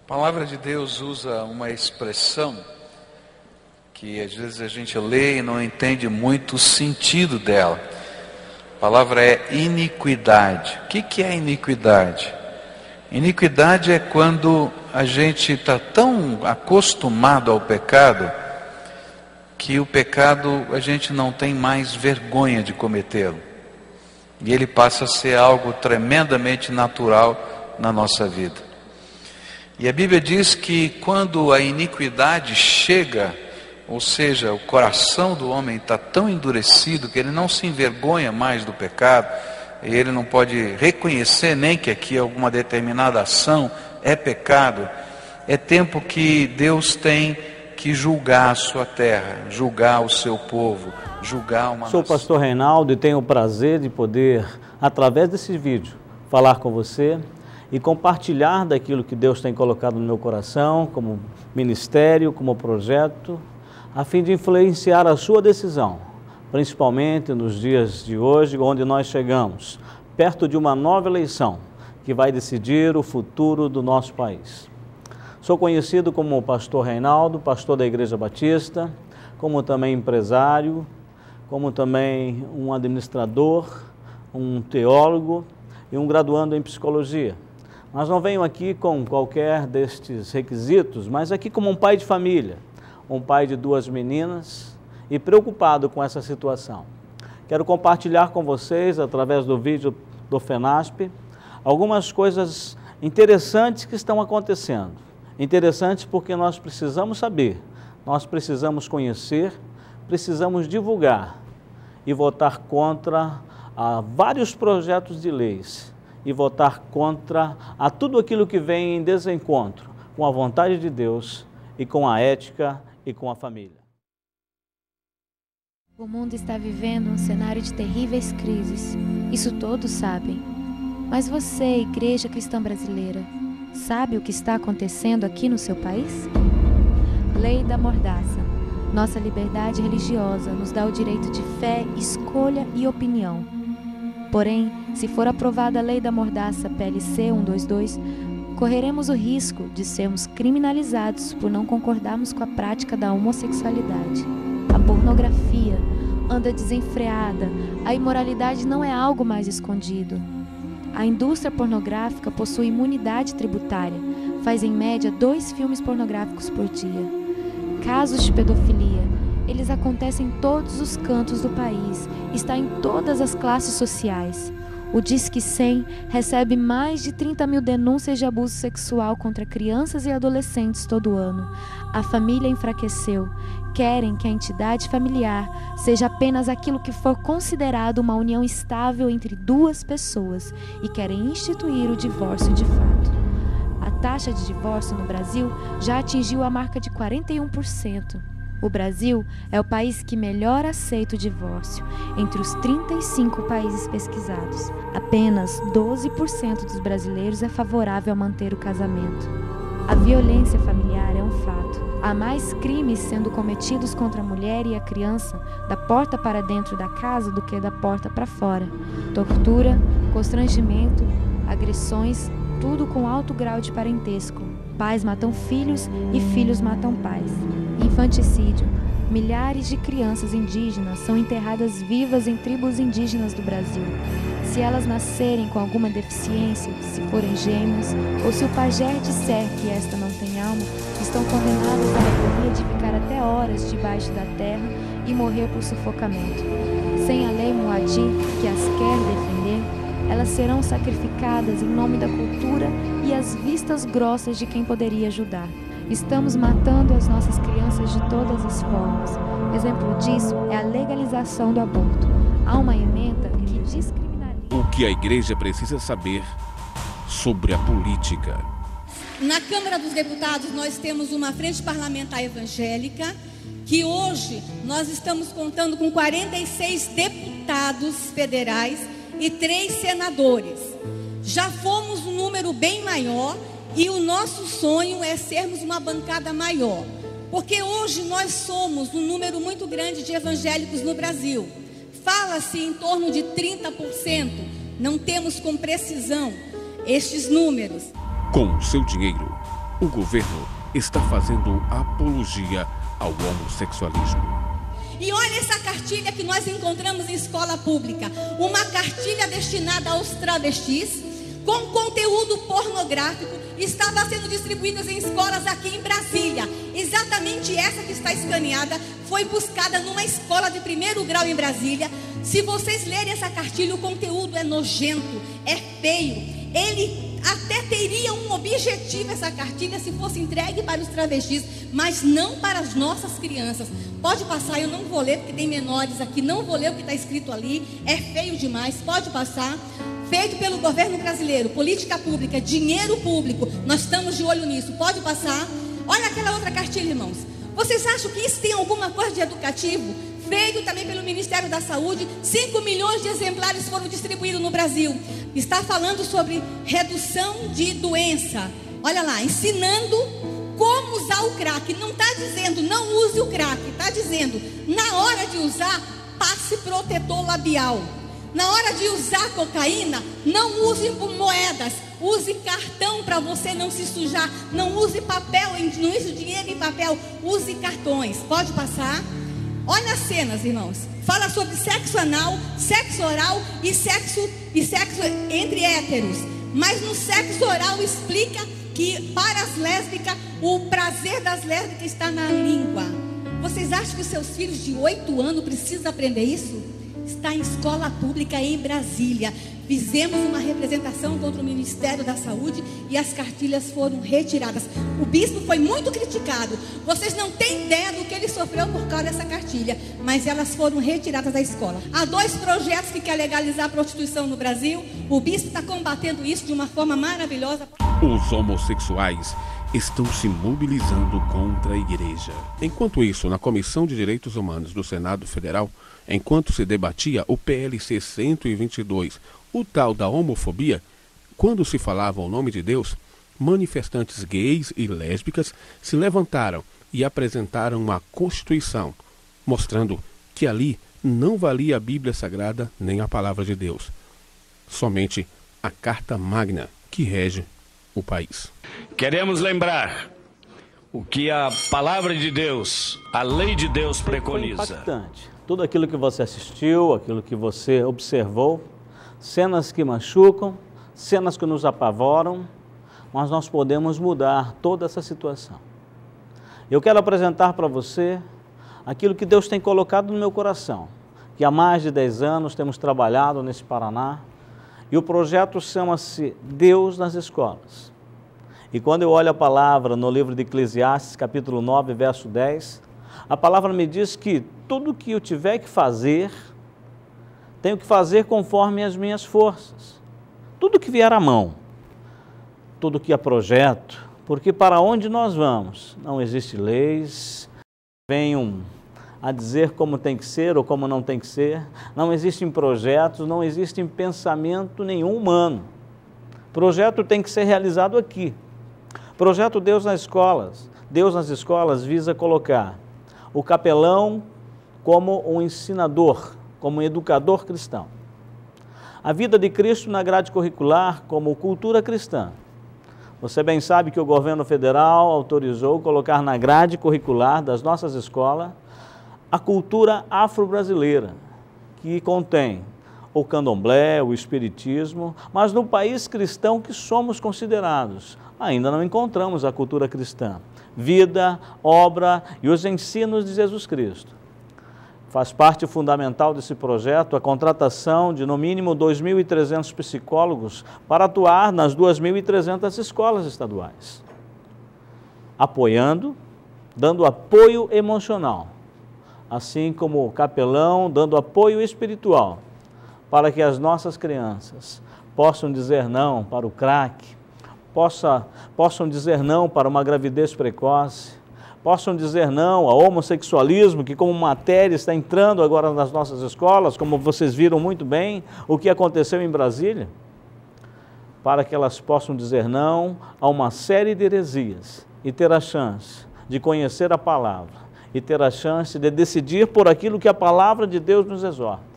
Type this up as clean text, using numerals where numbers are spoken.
A palavra de Deus usa uma expressão que às vezes a gente lê e não entende muito o sentido dela. A palavra é iniquidade. O que é iniquidade? Iniquidade é quando a gente está tão acostumado ao pecado que o pecado a gente não tem mais vergonha de cometê-lo. E ele passa a ser algo tremendamente natural na nossa vida. E a Bíblia diz que quando a iniquidade chega, ou seja, o coração do homem está tão endurecido que ele não se envergonha mais do pecado, e ele não pode reconhecer nem que aqui alguma determinada ação é pecado, é tempo que Deus tem que julgar a sua terra, julgar o seu povo, julgar uma nação. Sou o pastor Reinaldo e tenho o prazer de poder, através desse vídeo, falar com você e compartilhar daquilo que Deus tem colocado no meu coração, como ministério, como projeto, a fim de influenciar a sua decisão, principalmente nos dias de hoje, onde nós chegamos, perto de uma nova eleição, que vai decidir o futuro do nosso país. Sou conhecido como pastor Reinaldo, pastor da Igreja Batista, como também empresário, como também um administrador, um teólogo e um graduando em psicologia. Mas não venho aqui com qualquer destes requisitos, mas aqui como um pai de família, um pai de 2 meninas e preocupado com essa situação. Quero compartilhar com vocês, através do vídeo do FENASP, algumas coisas interessantes que estão acontecendo. Interessantes porque nós precisamos saber, nós precisamos conhecer, precisamos divulgar e votar contra vários projetos de leis e votar contra tudo aquilo que vem em desencontro com a vontade de Deus e com a ética e com a família. O mundo está vivendo um cenário de terríveis crises. Isso todos sabem. Mas você, Igreja Cristã Brasileira, sabe o que está acontecendo aqui no seu país? Lei da Mordaça. Nossa liberdade religiosa nos dá o direito de fé, escolha e opinião. Porém, se for aprovada a Lei da Mordaça PLC 122, correremos o risco de sermos criminalizados por não concordarmos com a prática da homossexualidade. A pornografia anda desenfreada, a imoralidade não é algo mais escondido. A indústria pornográfica possui imunidade tributária, faz em média 2 filmes pornográficos por dia. Casos de pedofilia, eles acontecem em todos os cantos do país, está em todas as classes sociais. O Disque 100 recebe mais de 30 mil denúncias de abuso sexual contra crianças e adolescentes todo ano. A família enfraqueceu. Querem que a entidade familiar seja apenas aquilo que for considerado uma união estável entre 2 pessoas e querem instituir o divórcio de fato. A taxa de divórcio no Brasil já atingiu a marca de 41%. O Brasil é o país que melhor aceita o divórcio. Entre os 35 países pesquisados, apenas 12% dos brasileiros é favorável a manter o casamento. A violência familiar é um fato. Há mais crimes sendo cometidos contra a mulher e a criança da porta para dentro da casa do que da porta para fora. Tortura, constrangimento, agressões, tudo com alto grau de parentesco. Pais matam filhos e filhos matam pais. Infanticídio. Milhares de crianças indígenas são enterradas vivas em tribos indígenas do Brasil. Se elas nascerem com alguma deficiência, se forem gêmeos, ou se o pajé disser que esta não tem alma, estão condenadas à agonia de ficar até horas debaixo da terra e morrer por sufocamento. Sem a lei Moadi, que as quer defender, elas serão sacrificadas em nome da cultura e às vistas grossas de quem poderia ajudar. Estamos matando as nossas crianças de todas as formas. Exemplo disso é a legalização do aborto. Há uma emenda que descriminaliza. O que a igreja precisa saber sobre a política. Na Câmara dos Deputados nós temos uma frente parlamentar evangélica que hoje nós estamos contando com 46 deputados federais e 3 senadores. Já fomos um número bem maior e o nosso sonho é sermos uma bancada maior. Porque hoje nós somos um número muito grande de evangélicos no Brasil. Fala-se em torno de 30%. Não temos com precisão estes números. Com o seu dinheiro, o governo está fazendo apologia ao homossexualismo. E olha essa cartilha que nós encontramos em escola pública. Uma cartilha destinada aos travestis, com conteúdo pornográfico, estava sendo distribuída em escolas aqui em Brasília. Exatamente essa que está escaneada foi buscada numa escola de 1º grau em Brasília. Se vocês lerem essa cartilha, o conteúdo é nojento, é feio. Ele até teria um objetivo, essa cartilha, se fosse entregue para os travestis, mas não para as nossas crianças. Pode passar, eu não vou ler porque tem menores aqui, não vou ler o que está escrito ali, é feio demais, pode passar. Feito pelo governo brasileiro, política pública, dinheiro público, nós estamos de olho nisso, pode passar. Olha aquela outra cartilha, irmãos. Vocês acham que isso tem alguma coisa de educativo? Feito também pelo Ministério da Saúde, 5 milhões de exemplares foram distribuídos no Brasil. Está falando sobre redução de doença. Olha lá, ensinando como usar o crack. Não está dizendo não use o crack, está dizendo na hora de usar, passe protetor labial. Na hora de usar cocaína, não use moedas, use cartão para você não se sujar. Não use papel, não use dinheiro em papel, use cartões. Pode passar. Olha as cenas, irmãos. Fala sobre sexo anal, sexo oral e sexo entre héteros. Mas no sexo oral explica que para as lésbicas, o prazer das lésbicas está na língua. Vocês acham que os seus filhos de 8 anos precisam aprender isso? Está em escola pública em Brasília. Fizemos uma representação contra o Ministério da Saúde e as cartilhas foram retiradas. O bispo foi muito criticado. Vocês não têm ideia do que ele sofreu por causa dessa cartilha, mas elas foram retiradas da escola. Há 2 projetos que querem legalizar a prostituição no Brasil. O bispo está combatendo isso de uma forma maravilhosa. Os homossexuais estão se mobilizando contra a igreja. Enquanto isso, na Comissão de Direitos Humanos do Senado Federal, enquanto se debatia o PLC 122, o tal da homofobia, quando se falava o nome de Deus, manifestantes gays e lésbicas se levantaram e apresentaram uma Constituição, mostrando que ali não valia a Bíblia Sagrada nem a Palavra de Deus, somente a Carta Magna que rege o país. Queremos lembrar o que a Palavra de Deus, a Lei de Deus preconiza. Foi impactante. Tudo aquilo que você assistiu, aquilo que você observou, cenas que machucam, cenas que nos apavoram, mas nós podemos mudar toda essa situação. Eu quero apresentar para você aquilo que Deus tem colocado no meu coração, que há mais de 10 anos temos trabalhado nesse Paraná, e o projeto chama-se Deus nas Escolas. E quando eu olho a palavra no livro de Eclesiastes, capítulo 9, verso 10, a palavra me diz que tudo que eu tiver que fazer, tenho que fazer conforme as minhas forças. Tudo que vier à mão, tudo que é projeto, porque para onde nós vamos, não existe leis, venham a dizer como tem que ser ou como não tem que ser, não existem projetos, não existe pensamento nenhum humano. Projeto tem que ser realizado aqui. Projeto Deus nas Escolas. Deus nas Escolas visa colocar o capelão como um ensinador, como um educador cristão. A vida de Cristo na grade curricular como cultura cristã. Você bem sabe que o governo federal autorizou colocar na grade curricular das nossas escolas a cultura afro-brasileira, que contém o candomblé, o espiritismo, mas no país cristão que somos considerados, ainda não encontramos a cultura cristã, vida, obra e os ensinos de Jesus Cristo. Faz parte fundamental desse projeto a contratação de no mínimo 2.300 psicólogos para atuar nas 2.300 escolas estaduais, apoiando, dando apoio emocional, assim como o capelão dando apoio espiritual, para que as nossas crianças possam dizer não para o crack, possam dizer não para uma gravidez precoce, possam dizer não ao homossexualismo, que como matéria está entrando agora nas nossas escolas, como vocês viram muito bem o que aconteceu em Brasília, para que elas possam dizer não a uma série de heresias e ter a chance de conhecer a palavra e ter a chance de decidir por aquilo que a palavra de Deus nos exorta.